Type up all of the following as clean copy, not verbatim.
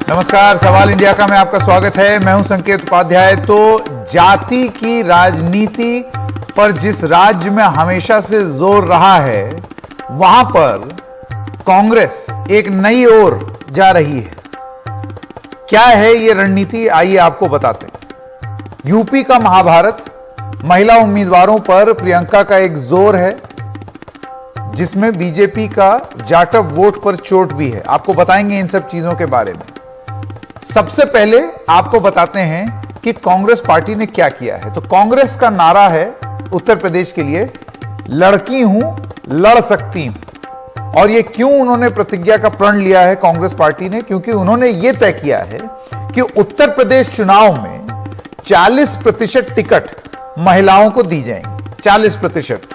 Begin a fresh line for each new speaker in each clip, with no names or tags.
नमस्कार, सवाल इंडिया का में आपका स्वागत है। मैं हूं संकेत उपाध्याय। तो जाति की राजनीति पर जिस राज्य में हमेशा से जोर रहा है, वहां पर कांग्रेस एक नई ओर जा रही है। क्या है ये रणनीति, आइए आपको बताते हैं। यूपी का महाभारत, महिला उम्मीदवारों पर प्रियंका का एक जोर है, जिसमें बीजेपी का जाटव वोट पर चोट भी है। आपको बताएंगे इन सब चीजों के बारे में। सबसे पहले आपको बताते हैं कि कांग्रेस पार्टी ने क्या किया है। तो कांग्रेस का नारा है उत्तर प्रदेश के लिए, लड़की हूं, लड़ सकती हूं। और ये क्यों उन्होंने प्रतिज्ञा का प्रण लिया है कांग्रेस पार्टी ने? क्योंकि उन्होंने ये तय किया है कि उत्तर प्रदेश चुनाव में 40% टिकट महिलाओं को दी जाएंगी। 40%,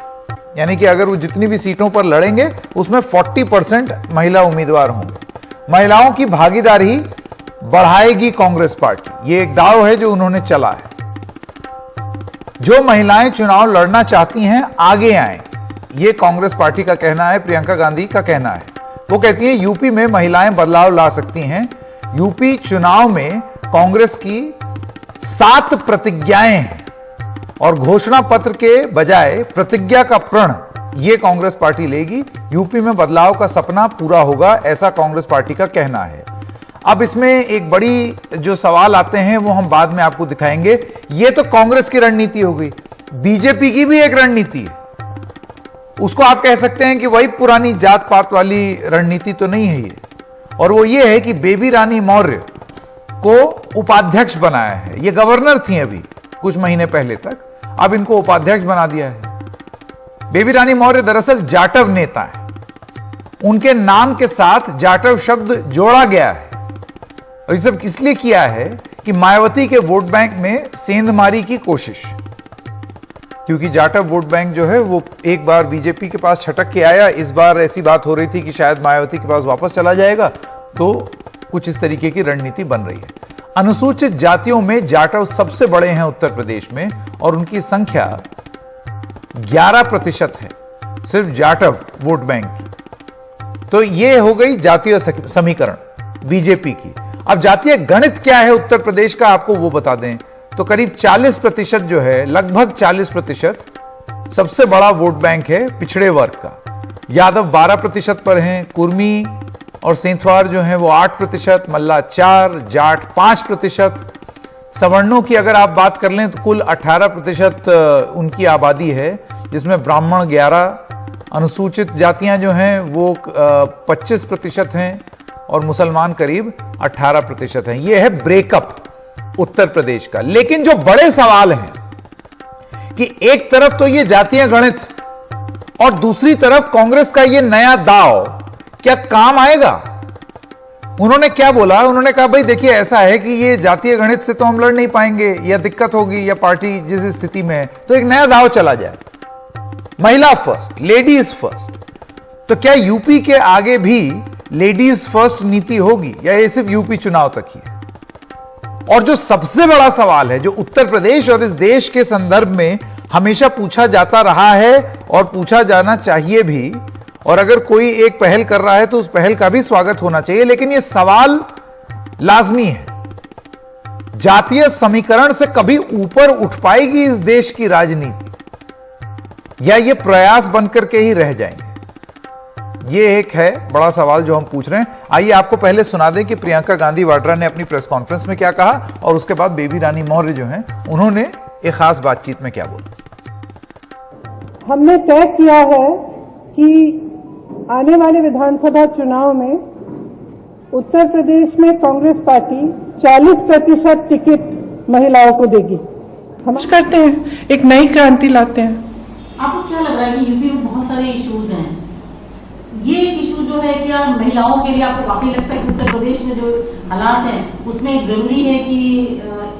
यानी कि अगर वो जितनी भी सीटों पर लड़ेंगे उसमें 40% महिला उम्मीदवार होंगे। महिलाओं की भागीदारी बढ़ाएगी कांग्रेस पार्टी, ये एक दाव है जो उन्होंने चला है। जो महिलाएं चुनाव लड़ना चाहती हैं आगे आएं, ये कांग्रेस पार्टी का कहना है, प्रियंका गांधी का कहना है। वो कहती हैं यूपी में महिलाएं बदलाव ला सकती हैं। यूपी चुनाव में कांग्रेस की 7 प्रतिज्ञाएं हैं और घोषणा पत्र के बजाय प्रतिज्ञा का प्रण ये कांग्रेस पार्टी लेगी। यूपी में बदलाव का सपना पूरा होगा, ऐसा कांग्रेस पार्टी का कहना है। अब इसमें एक बड़ी जो सवाल आते हैं वो हम बाद में आपको दिखाएंगे। ये तो कांग्रेस की रणनीति हो गई। बीजेपी की भी एक रणनीति है, उसको आप कह सकते हैं कि वही पुरानी जात पात वाली रणनीति तो नहीं है ये। और वो ये है कि बेबी रानी मौर्य को उपाध्यक्ष बनाया है। ये गवर्नर थी अभी कुछ महीने पहले तक, अब इनको उपाध्यक्ष बना दिया है। बेबी रानी मौर्य दरअसल जाटव नेता है, उनके नाम के साथ जाटव शब्द जोड़ा गया है। और ये सब इसलिए किया है कि मायावती के वोट बैंक में सेंधमारी की कोशिश, क्योंकि जाटव वोट बैंक जो है वो एक बार बीजेपी के पास छटक के आया। इस बार ऐसी बात हो रही थी कि शायद मायावती के पास वापस चला जाएगा, तो कुछ इस तरीके की रणनीति बन रही है। अनुसूचित जातियों में जाटव सबसे बड़े हैं उत्तर प्रदेश में, और उनकी संख्या 11% है सिर्फ जाटव वोट बैंक की। तो ये हो गई जातीय समीकरण बीजेपी की। अब जातीय गणित क्या है उत्तर प्रदेश का, आपको वो बता दें। तो करीब 40% जो है, लगभग 40% सबसे बड़ा वोट बैंक है पिछड़े वर्ग का। यादव 12% पर हैं, कुर्मी और सेंथवार जो हैं वो 8%, मल्ला 4%, जाट 5%। सवर्णों की अगर आप बात कर लें तो कुल 18% उनकी आबादी है, जिसमें ब्राह्मण 11, अनुसूचित जातियां जो हैं वो 25% हैं और मुसलमान करीब 18% हैं। यह है ब्रेकअप उत्तर प्रदेश का। लेकिन जो बड़े सवाल हैं कि एक तरफ तो ये जातीय गणित और दूसरी तरफ कांग्रेस का ये नया दाव क्या काम आएगा? उन्होंने क्या बोला? उन्होंने कहा भाई देखिए, ऐसा है कि ये जातीय गणित से तो हम लड़ नहीं पाएंगे, या दिक्कत होगी, या पार्टी जिस स्थिति में है, तो एक नया दाव चला जाए, महिला फर्स्ट, लेडीज फर्स्ट। तो क्या यूपी के आगे भी लेडीज फर्स्ट नीति होगी, या ये सिर्फ यूपी चुनाव तक ही है? और जो सबसे बड़ा सवाल है, जो उत्तर प्रदेश और इस देश के संदर्भ में हमेशा पूछा जाता रहा है और पूछा जाना चाहिए भी, और अगर कोई एक पहल कर रहा है तो उस पहल का भी स्वागत होना चाहिए, लेकिन यह सवाल लाजमी है, जातीय समीकरण से कभी ऊपर उठ पाएगी इस देश की राजनीति, या ये प्रयास बनकर के ही रह जाएंगे? ये एक है बड़ा सवाल जो हम पूछ रहे हैं। आइए आपको पहले सुना दें कि प्रियंका गांधी वाड्रा ने अपनी प्रेस कॉन्फ्रेंस में क्या कहा, और उसके बाद बेबी रानी मौर्य जो हैं उन्होंने एक खास बातचीत में क्या बोला।
हमने तय किया है कि आने वाले विधानसभा चुनाव में उत्तर प्रदेश में कांग्रेस पार्टी 40% टिकट महिलाओं को देगी। हम करते हैं, एक नई क्रांति लाते हैं।
आपको क्या लग रहा है कि यूपी में बहुत सारे इश्यूज हैं, ये इशू जो है क्या महिलाओं के लिए आपको वाकई लगता है कि उत्तर प्रदेश में जो हालात हैं उसमें जरूरी है कि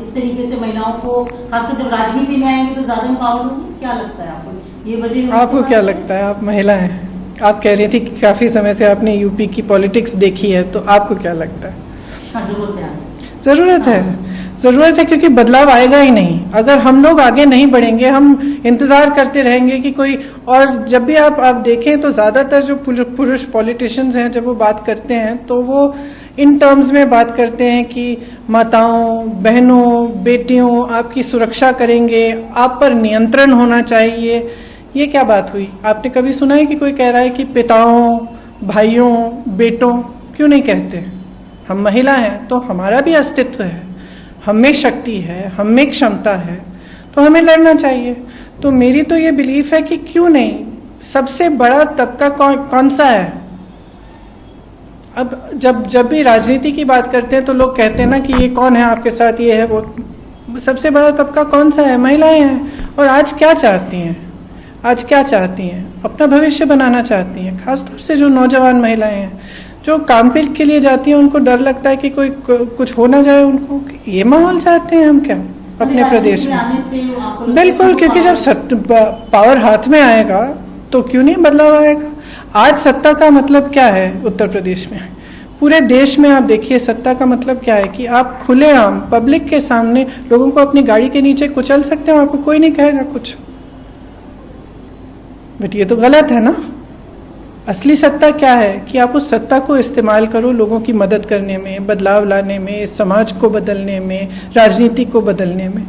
इस तरीके से महिलाओं को, खासकर जब राजनीति में आएंगे तो ज्यादा एम्पावर होगी? क्या लगता है आपको ये वजह?
आपको क्या लगता है? आप महिला हैं, आप कह रही थी कि काफी समय से आपने यूपी की पॉलिटिक्स देखी है, तो आपको क्या लगता है?
हाँ, जरूरत है,
जरूरत है, क्योंकि बदलाव आएगा ही नहीं अगर हम लोग आगे नहीं बढ़ेंगे। हम इंतजार करते रहेंगे कि कोई, और जब भी आप देखें तो ज्यादातर जो पुरुष पॉलिटिशियंस हैं जब वो बात करते हैं तो वो इन टर्म्स में बात करते हैं कि माताओं, बहनों, बेटियों आपकी सुरक्षा करेंगे, आप पर नियंत्रण होना चाहिए। ये क्या बात हुई? आपने कभी सुना है कि कोई कह रहा है कि पिताओं, भाइयों, बेटों? क्यों नहीं कहते? हम महिला हैं तो हमारा भी अस्तित्व है, हम में शक्ति है, हम में क्षमता है, तो हमें लड़ना चाहिए। तो मेरी तो ये बिलीफ है कि क्यों नहीं, सबसे बड़ा तबका कौन सा है? अब जब भी राजनीति की बात करते हैं तो लोग कहते हैं ना कि ये कौन है आपके साथ, ये है वो। सबसे बड़ा तबका कौन सा है? महिलाएं हैं। और आज क्या चाहती हैं? आज क्या चाहती हैं? अपना भविष्य बनाना चाहती हैं। खासतौर से जो नौजवान महिलाएं हैं, जो काम के लिए जाती हैं, उनको डर लगता है कि कोई कुछ हो ना जाए उनको। ये माहौल चाहते हैं हम क्या अपने प्रदेश में? बिल्कुल, क्योंकि जब पावर हाथ में आएगा तो क्यों नहीं बदलाव आएगा। आज सत्ता का मतलब क्या है उत्तर प्रदेश में? पूरे देश में आप देखिए, सत्ता का मतलब क्या है कि आप खुलेआम पब्लिक के सामने लोगों को अपनी गाड़ी के नीचे कुचल सकते हो, आपको कोई नहीं कहेगा कुछ। बट ये तो गलत है ना। असली सत्ता क्या है कि आप उस सत्ता को इस्तेमाल करो लोगों की मदद करने में, बदलाव लाने में, इस समाज को बदलने में, राजनीति को बदलने में।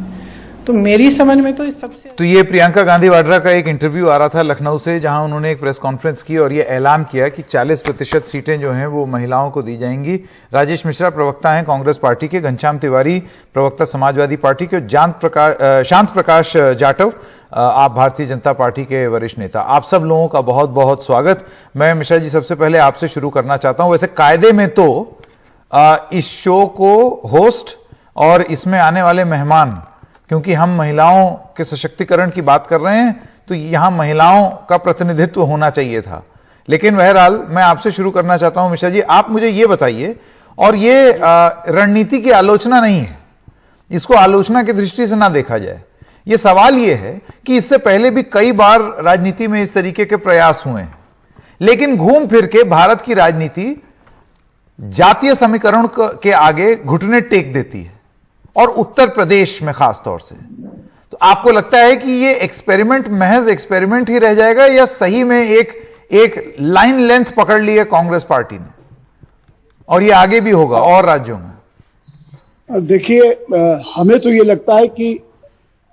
तो मेरी समझ में तो इस सबसे
तो ये प्रियंका गांधी वाड्रा का एक इंटरव्यू आ रहा था लखनऊ से, जहां उन्होंने एक प्रेस कॉन्फ्रेंस की और ये ऐलान किया कि 40% सीटें जो हैं वो महिलाओं को दी जाएंगी। राजेश मिश्रा प्रवक्ता हैं कांग्रेस पार्टी के, घनश्याम तिवारी प्रवक्ता समाजवादी पार्टी के, शांत प्रकाश जाटव आप भारतीय जनता पार्टी के वरिष्ठ नेता। आप सब लोगों का बहुत बहुत स्वागत। मैं मिश्रा जी सबसे पहले आपसे शुरू करना चाहता हूं। वैसे कायदे में तो इस शो को होस्ट और इसमें आने वाले मेहमान, क्योंकि हम महिलाओं के सशक्तिकरण की बात कर रहे हैं, तो यहां महिलाओं का प्रतिनिधित्व होना चाहिए था। लेकिन बहरहाल मैं आपसे शुरू करना चाहता हूं मिश्रा जी, आप मुझे ये बताइए, और ये रणनीति की आलोचना नहीं है, इसको आलोचना की दृष्टि से ना देखा जाए। ये सवाल ये है कि इससे पहले भी कई बार राजनीति में इस तरीके के प्रयास हुए हैं, लेकिन घूम फिर के भारत की राजनीति जातीय समीकरण के आगे घुटने टेक देती है, और उत्तर प्रदेश में खास तौर से। तो आपको लगता है कि ये एक्सपेरिमेंट महज एक्सपेरिमेंट ही रह जाएगा, या सही में एक लाइन लेंथ पकड़ ली है कांग्रेस पार्टी ने, और ये आगे भी होगा और राज्यों में?
देखिए, हमें तो ये लगता है कि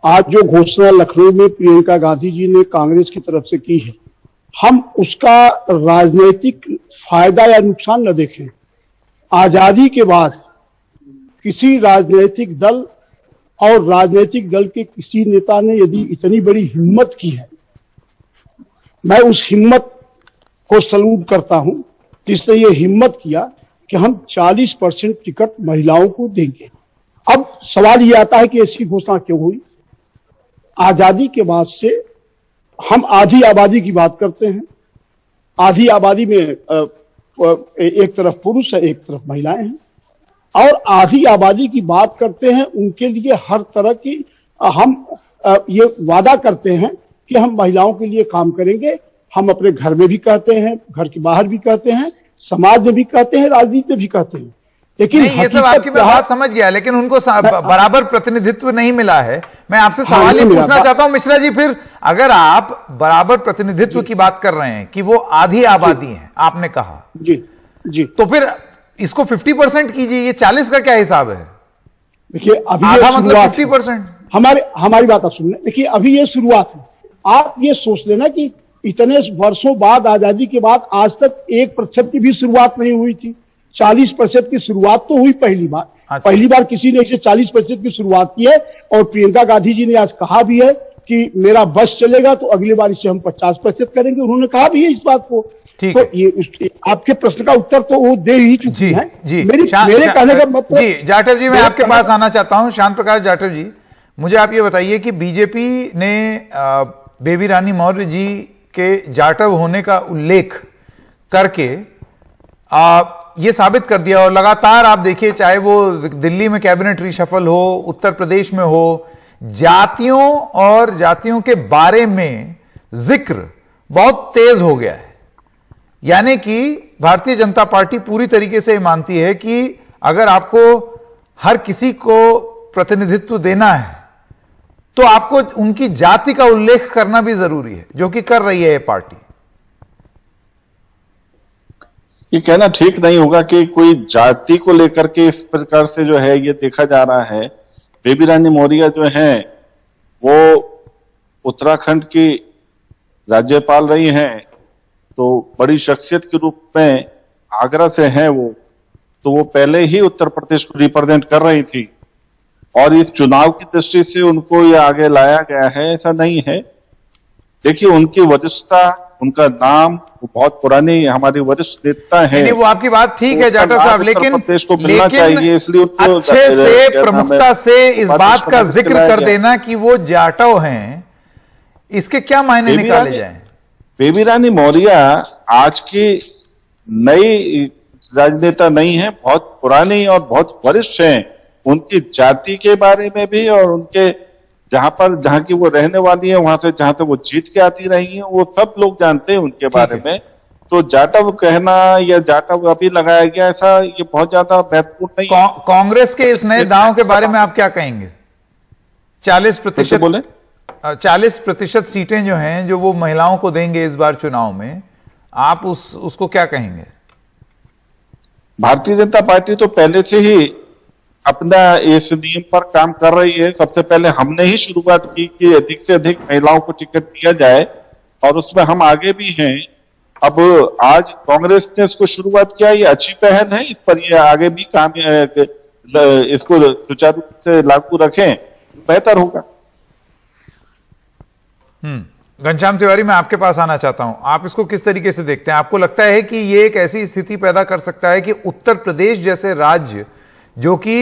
आज जो घोषणा लखनऊ में प्रियंका गांधी जी ने कांग्रेस की तरफ से की है, हम उसका राजनीतिक फायदा या नुकसान न देखें। आजादी के बाद किसी राजनीतिक दल और राजनीतिक दल के किसी नेता ने यदि इतनी बड़ी हिम्मत की है, मैं उस हिम्मत को सलूट करता हूं, जिसने ये हिम्मत किया कि हम 40% टिकट महिलाओं को देंगे। अब सवाल ये आता है कि ऐसी घोषणा क्यों हुई? आजादी के बाद से हम आधी आबादी की बात करते हैं। आधी आबादी में एक तरफ पुरुष है, एक तरफ महिलाएं हैं, और आधी आबादी की बात करते हैं। उनके लिए हर तरह की हम ये वादा करते हैं कि हम महिलाओं के लिए काम करेंगे। हम अपने घर में भी कहते हैं, घर के बाहर भी कहते हैं, समाज में भी कहते हैं, राजनीति में भी कहते हैं। लेकिन
ये सब आपकी मैं बात समझ गया, लेकिन उनको बराबर प्रतिनिधित्व नहीं मिला है। मैं आपसे सवाल ये पूछना चाहता हूं मिश्रा जी, फिर अगर आप बराबर प्रतिनिधित्व की बात कर रहे हैं कि वो आधी आबादी है, आपने कहा
जी,
तो फिर इसको 50% कीजिए। ये 40 का क्या हिसाब है?
देखिए, अभी
आधा मतलब 50%।
हमारी बात आप सुन लें। देखिए, अभी ये शुरुआत है। आप ये सोच लेना कि इतने वर्षों बाद, आजादी के बाद, आज तक 1% की भी शुरुआत नहीं हुई थी। 40% की शुरुआत तो हुई पहली बार।
अच्छा।
पहली बार किसी ने इसे 40% की शुरुआत की है, और प्रियंका गांधी जी ने आज कहा भी है कि मेरा बस चलेगा तो अगली बार इसे हम 50% करेंगे। उन्होंने कहा भी है इस बात को।
ठीक
तो
है।
ये आपके प्रश्न का उत्तर तो वो दे ही चुकी है। मेरे कहने का मतलब,
जी जाटव जी, मैं आपके पास आना चाहता हूं। शांत प्रकाश जाटव जी, मुझे आप ये बताइए कि बीजेपी ने बेबी रानी मौर्य जी के जाटव होने का उल्लेख करके ये साबित कर दिया, और लगातार आप देखिए, चाहे वो दिल्ली में कैबिनेट रिशफल हो, उत्तर प्रदेश में हो, जातियों और जातियों के बारे में जिक्र बहुत तेज हो गया है। यानी कि भारतीय जनता पार्टी पूरी तरीके से मानती है कि अगर आपको हर किसी को प्रतिनिधित्व देना है तो आपको उनकी जाति का उल्लेख करना भी जरूरी है, जो कि कर रही है ये पार्टी।
ये कहना ठीक नहीं होगा कि कोई जाति को लेकर के इस प्रकार से जो है ये देखा जा रहा है। बेबी रानी मौर्य जो है वो उत्तराखंड की राज्यपाल रही हैं, तो बड़ी शख्सियत के रूप में आगरा से हैं वो, तो वो पहले ही उत्तर प्रदेश को रिप्रेजेंट कर रही थी और इस चुनाव की दृष्टि से उनको ये आगे लाया गया है, ऐसा नहीं है। देखिए उनकी वरिष्ठता, उनका नाम, वो बहुत पुरानी हमारी वरिष्ठ नेता है।
नहीं, वो आपकी बात ठीक है जाटव साहब, लेकिन
को मिलना चाहिए, इसलिए
अच्छे से प्रमुखता से इस बात का जिक्र कर देना कि वो जाटव हैं, इसके क्या मायने निकाले जाएं?
बेबी रानी मौर्य आज की नई राजनेता नहीं है, बहुत पुरानी और बहुत वरिष्ठ हैं। उनकी जाति के बारे में भी और उनके जहां की वो रहने वाली है, वहां से जहां से वो जीत के आती रही है, वो सब लोग जानते हैं उनके बारे में। तो जाटव कहना या जाटव अभी लगाया गया, ऐसा ये बहुत ज्यादा महत्वपूर्ण नहीं है।
कांग्रेस के इस नए दांव के बारे में आप क्या कहेंगे? 40%
बोले
40% सीटें जो हैं जो वो महिलाओं को देंगे इस बार चुनाव में, आप उसको क्या कहेंगे?
भारतीय जनता पार्टी तो पहले से ही अपना इस नियम पर काम कर रही है। सबसे पहले हमने ही शुरुआत की कि अधिक से अधिक महिलाओं को टिकट दिया जाए और उसमें हम आगे भी हैं। अब आज कांग्रेस ने इसको शुरुआत किया, ये अच्छी पहल है, इस पर ये आगे भी काम इसको सुचारू रूप से लागू रखें, बेहतर होगा।
घनश्याम तिवारी, मैं आपके पास आना चाहता हूं, आप इसको किस तरीके से देखते हैं? आपको लगता है कि ये एक ऐसी स्थिति पैदा कर सकता है कि उत्तर प्रदेश जैसे राज्य जो कि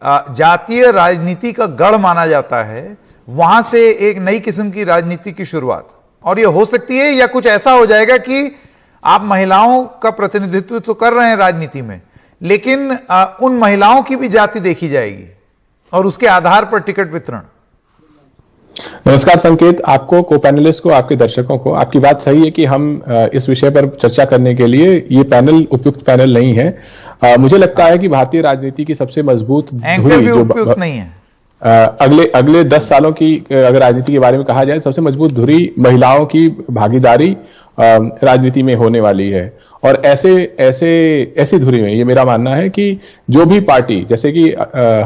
जातीय राजनीति का गढ़ माना जाता है, वहां से एक नई किस्म की राजनीति की शुरुआत, और ये हो सकती है या कुछ ऐसा हो जाएगा कि आप महिलाओं का प्रतिनिधित्व तो कर रहे हैं राजनीति में, लेकिन उन महिलाओं की भी जाति देखी जाएगी और उसके आधार पर टिकट वितरण?
नमस्कार संकेत, आपको, को पैनलिस्ट को, आपके दर्शकों को। आपकी बात सही है कि हम इस विषय पर चर्चा करने के लिए ये पैनल उपयुक्त पैनल नहीं है। मुझे लगता है कि भारतीय राजनीति की सबसे मजबूत धुरी जो
उपयुक्त नहीं है,
अगले 10 सालों की अगर राजनीति के बारे में कहा जाए, सबसे मजबूत धुरी महिलाओं की भागीदारी राजनीति में होने वाली है। और ऐसी धुरी में ये मेरा मानना है कि जो भी पार्टी, जैसे कि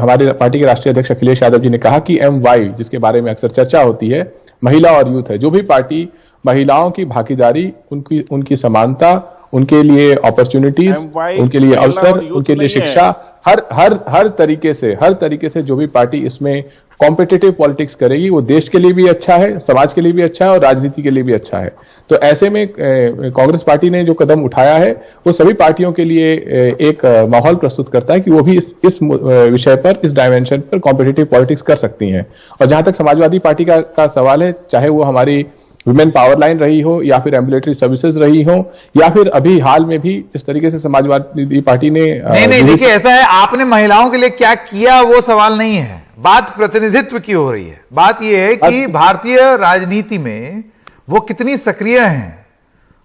हमारे पार्टी के राष्ट्रीय अध्यक्ष अखिलेश यादव जी ने कहा कि MY, जिसके बारे में अक्सर चर्चा होती है, महिला और यूथ है, जो भी पार्टी महिलाओं की भागीदारी, उनकी समानता, उनके लिए अपॉर्चुनिटीज, उनके लिए अवसर, उनके लिए शिक्षा, हर तरीके से जो भी पार्टी इसमें कॉम्पिटिटिव पॉलिटिक्स करेगी, वो देश के लिए भी अच्छा है, समाज के लिए भी अच्छा है और राजनीति के लिए भी अच्छा है। तो ऐसे में कांग्रेस पार्टी ने जो कदम उठाया है, वो सभी पार्टियों के लिए एक माहौल प्रस्तुत करता है कि वो भी इस विषय पर, इस डायमेंशन पर कॉम्पिटिटिव पॉलिटिक्स कर सकती हैं। और जहां तक समाजवादी पार्टी का सवाल है, चाहे वो हमारी वुमेन पावर लाइन रही हो या फिर एम्बुलेटरी सर्विसेज रही हो या फिर अभी हाल में भी जिस तरीके से समाजवादी पार्टी ने
नहीं देखिए, ऐसा है, आपने महिलाओं के लिए क्या किया वो सवाल नहीं है, बात प्रतिनिधित्व की हो रही है। बात यह है कि भारतीय राजनीति में वो कितनी सक्रिय हैं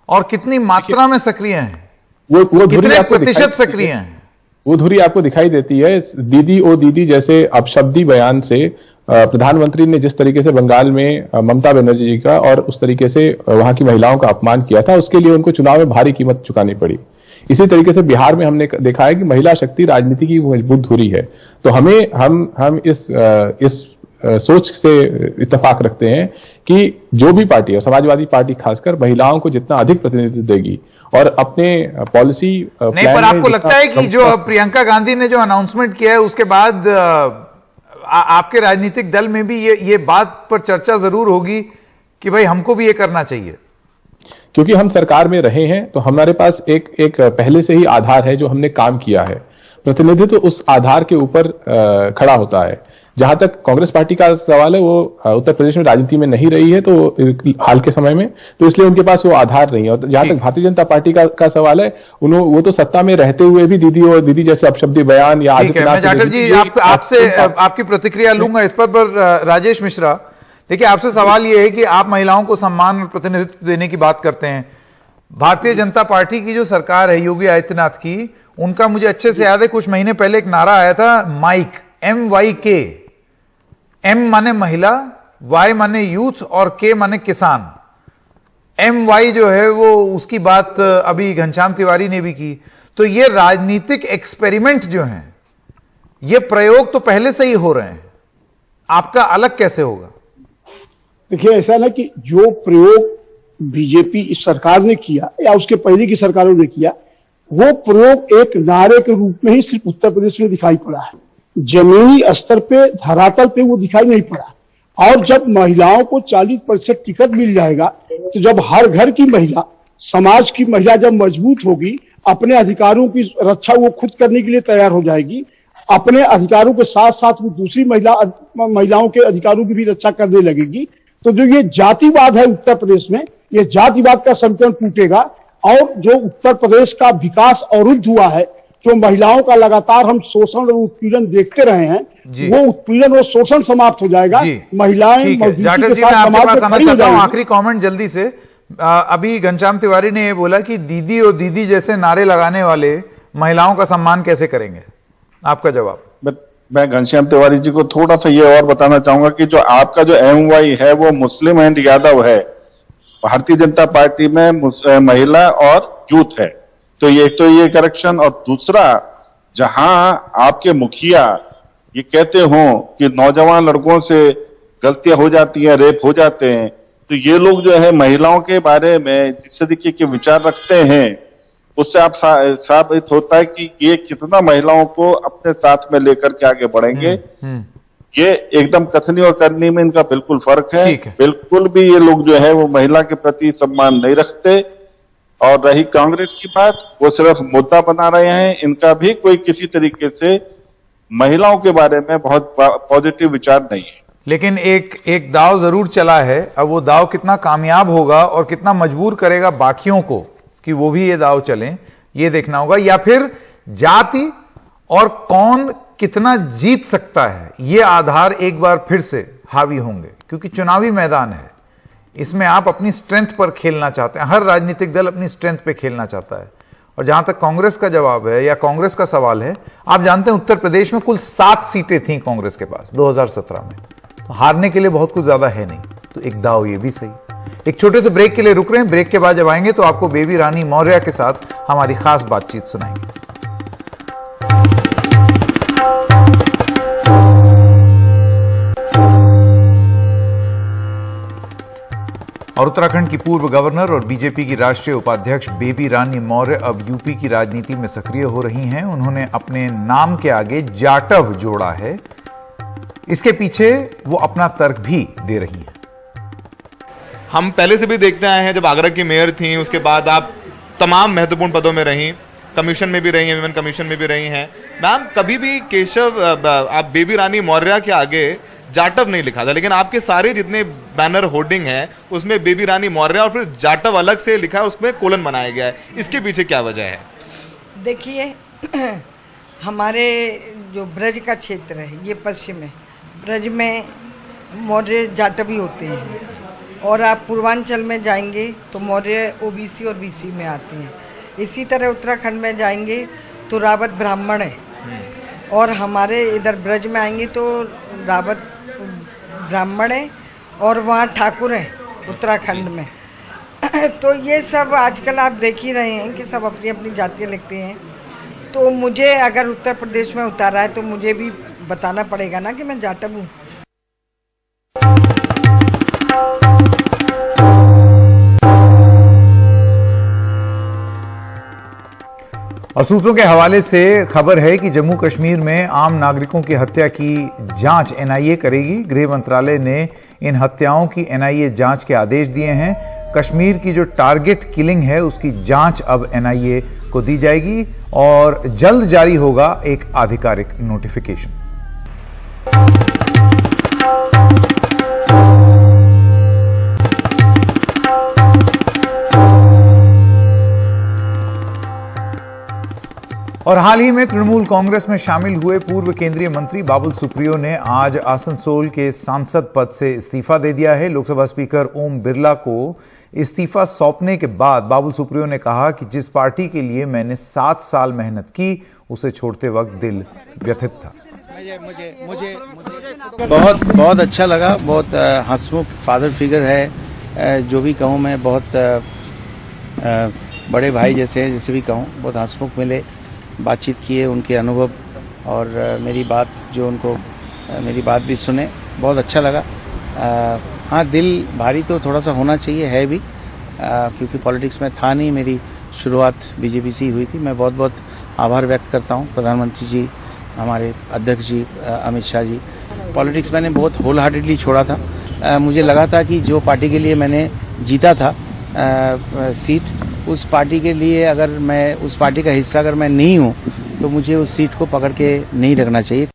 और कितनी मात्रा में सक्रिय हैं,
वो
कितने प्रतिशत सक्रिय हैं,
वो धुरी आपको दिखाई देती है। दीदी ओ दीदी जैसे अपशब्दी बयान से प्रधानमंत्री ने जिस तरीके से बंगाल में ममता बनर्जी जी का और उस तरीके से वहां की महिलाओं का अपमान किया था, उसके लिए उनको चुनाव में भारी कीमत चुकानी पड़ी। इसी तरीके से बिहार में हमने देखा है कि महिला शक्ति राजनीति की मजबूत धुरी है। तो हम इस सोच से इत्तेफाक रखते हैं कि जो भी पार्टी है, समाजवादी पार्टी खासकर, महिलाओं को जितना अधिक प्रतिनिधित्व देगी और अपने पॉलिसी
नहीं, पर आपको लगता है कि जो प्रियंका गांधी ने जो अनाउंसमेंट किया है उसके बाद आपके राजनीतिक दल में भी ये बात पर चर्चा जरूर होगी कि भाई हमको भी ये करना चाहिए?
क्योंकि हम सरकार में रहे हैं तो हमारे पास एक पहले से ही आधार है जो हमने काम किया है। प्रतिनिधित्व उस आधार के ऊपर खड़ा होता है। जहां तक कांग्रेस पार्टी का सवाल है, वो उत्तर प्रदेश में राजनीति में नहीं रही है तो हाल के समय में, तो इसलिए उनके पास वो आधार नहीं है। और जहां तक भारतीय जनता पार्टी का सवाल है, वो तो सत्ता में रहते हुए भी दीदी और दीदी जैसे अपशब्दी बयान या
जाटव जी आपसे आपकी प्रतिक्रिया लूंगा इस पर राजेश मिश्रा, देखिए आपसे सवाल यह है कि आप महिलाओं को सम्मान और प्रतिनिधित्व देने की बात करते हैं। भारतीय जनता पार्टी की जो सरकार है योगी आदित्यनाथ की, उनका मुझे अच्छे से याद है, कुछ महीने पहले एक नारा आया था, माइक, MYK, M माने महिला, Y माने यूथ और K माने किसान। MY जो है वो उसकी बात अभी घनश्याम तिवारी ने भी की। तो ये राजनीतिक एक्सपेरिमेंट जो हैं, ये प्रयोग तो पहले से ही हो रहे हैं, आपका अलग कैसे होगा?
देखिए, ऐसा ना कि जो प्रयोग बीजेपी इस सरकार ने किया या उसके पहले की सरकारों ने किया, वो प्रयोग एक नारे के रूप में ही सिर्फ उत्तर प्रदेश में दिखाई पड़ा है। जमीनी स्तर पे, धरातल पे वो दिखाई नहीं पड़ा। और जब महिलाओं को 40% टिकट मिल जाएगा, तो जब हर घर की महिला, समाज की महिला जब मजबूत होगी, अपने अधिकारों की रक्षा वो खुद करने के लिए तैयार हो जाएगी, अपने अधिकारों के साथ साथ वो दूसरी महिलाओं के अधिकारों की भी रक्षा करने लगेगी, तो जो ये जातिवाद है उत्तर प्रदेश में, ये जातिवाद का समीकरण टूटेगा। और जो उत्तर प्रदेश का विकास अवरुद्ध हुआ है, जो महिलाओं का लगातार हम शोषण और उत्पीड़न देखते रहे हैं, वो उत्पीड़न और शोषण समाप्त हो जाएगा। महिलाएं
जाटव जी, मैं आपके पास आना चाहता हूं, आखिरी कमेंट जल्दी से। अभी घनश्याम तिवारी ने यह बोला कि दीदी और दीदी जैसे नारे लगाने वाले महिलाओं का सम्मान कैसे करेंगे? आपका जवाब?
मैं घनश्याम तिवारी जी को थोड़ा सा ये और बताना चाहूंगा कि जो आपका जो MY है वो मुस्लिम एंड यादव है। भारतीय जनता पार्टी में महिला और यूथ है, तो ये करेक्शन। और दूसरा, जहां आपके मुखिया ये कहते हो कि नौजवान लड़कों से गलतियां हो जाती हैं, रेप हो जाते हैं, तो ये लोग जो है महिलाओं के बारे में जिस तरीके के विचार रखते हैं, उससे आप साबित होता है कि ये कितना महिलाओं को अपने साथ में लेकर के आगे बढ़ेंगे। ये एकदम कथनी और करनी में इनका बिल्कुल फर्क है। बिल्कुल भी ये लोग जो है वो महिला के प्रति सम्मान नहीं रखते। और रही कांग्रेस की बात, वो सिर्फ मुद्दा बना रहे हैं, इनका भी कोई किसी तरीके से महिलाओं के बारे में बहुत पॉजिटिव विचार नहीं है।
लेकिन एक दाव जरूर चला है। अब वो दाव कितना कामयाब होगा और कितना मजबूर करेगा बाकियों को कि वो भी ये दाव चलें, ये देखना होगा। या फिर जाति और कौन कितना जीत सकता है, ये आधार एक बार फिर से हावी होंगे, क्योंकि चुनावी मैदान है। इसमें आप अपनी स्ट्रेंथ पर खेलना चाहते हैं, हर राजनीतिक दल अपनी स्ट्रेंथ पे खेलना चाहता है। और जहां तक कांग्रेस का जवाब है या कांग्रेस का सवाल है, आप जानते हैं उत्तर प्रदेश में कुल 7 सीटें थीं कांग्रेस के पास 2017 में, तो हारने के लिए बहुत कुछ ज्यादा है नहीं। तो एक दाव ये भी सही। एक छोटे से ब्रेक के लिए रुक रहे हैं। ब्रेक के बाद जब आएंगे तो आपको बेबी रानी मौर्य के साथ हमारी खास बातचीत सुनाएंगे। और उत्तराखंड की पूर्व गवर्नर और बीजेपी की राष्ट्रीय उपाध्यक्ष बेबी रानी मौर्य अब यूपी की राजनीति में सक्रिय हो रही हैं। उन्होंने अपने नाम के आगे जाटव जोड़ा है। इसके पीछे वो अपना तर्क भी दे रही हैं।
हम पहले से भी देखते आए हैं, जब आगरा की मेयर थी उसके बाद आप तमाम महत्वपूर्ण पदों में रही, कमीशन में भी रही हैं, विमेन कमीशन में भी रही हैं। मैम, कभी भी केशव आप बेबी रानी मौर्य के आगे जाटव नहीं लिखा था, लेकिन आपके सारे जितने बैनर होर्डिंग है उसमें बेबी रानी मौर्य और फिर जाटव अलग से लिखा है, उसमें कोलन बनाया गया है। इसके पीछे क्या वजह है?
देखिए, हमारे जो ब्रज का क्षेत्र है, ये पश्चिम है, ब्रज में मौर्य जाटवी होते हैं। और आप पूर्वांचल में जाएंगे तो मौर्य ओबीसी और बीसी में आते हैं। इसी तरह उत्तराखंड में जाएंगे तो रावत ब्राह्मण है, और हमारे इधर ब्रज में आएंगे तो रावत ब्राह्मण है, और वहाँ ठाकुर हैं उत्तराखंड में। तो ये सब आजकल आप देख ही रहे हैं कि सब अपनी अपनी जातियाँ लिखते हैं। तो मुझे अगर उत्तर प्रदेश में उतारा है तो मुझे भी बताना पड़ेगा ना कि मैं जाटव हूँ।
और सूत्रों के हवाले से खबर है कि जम्मू कश्मीर में आम नागरिकों की हत्या की जांच एनआईए करेगी। गृह मंत्रालय ने इन हत्याओं की एनआईए जांच के आदेश दिए हैं। कश्मीर की जो टारगेट किलिंग है उसकी जांच अब एनआईए को दी जाएगी और जल्द जारी होगा एक आधिकारिक नोटिफिकेशन। और हाल ही में तृणमूल कांग्रेस में शामिल हुए पूर्व केंद्रीय मंत्री बाबुल सुप्रियो ने आज आसनसोल के सांसद पद से इस्तीफा दे दिया है। लोकसभा स्पीकर ओम बिरला को इस्तीफा सौंपने के बाद बाबुल सुप्रियो ने कहा कि जिस पार्टी के लिए मैंने 7 साल मेहनत की, उसे छोड़ते वक्त दिल व्यथित था।
मुझे बहुत अच्छा लगा। बहुत हंसमुख फादर फिगर है, जो भी कहूँ मैं बहुत बड़े भाई जैसे भी कहूँ, बहुत हंसमुख मिले, बातचीत किए, उनके अनुभव और मेरी बात जो उनको मेरी बात भी सुने, बहुत अच्छा लगा। हाँ, दिल भारी तो थोड़ा सा होना चाहिए, है भी, क्योंकि पॉलिटिक्स में था नहीं, मेरी शुरुआत बीजेपी से ही हुई थी। मैं बहुत बहुत आभार व्यक्त करता हूँ प्रधानमंत्री जी, हमारे अध्यक्ष जी अमित शाह जी। पॉलिटिक्स मैंने बहुत होल हार्टेडली छोड़ा था। मुझे लगा था कि जो पार्टी के लिए मैंने जीता था सीट, उस पार्टी के लिए अगर मैं उस पार्टी का हिस्सा अगर मैं नहीं हूँ तो मुझे उस सीट को पकड़ के नहीं रखना चाहिए।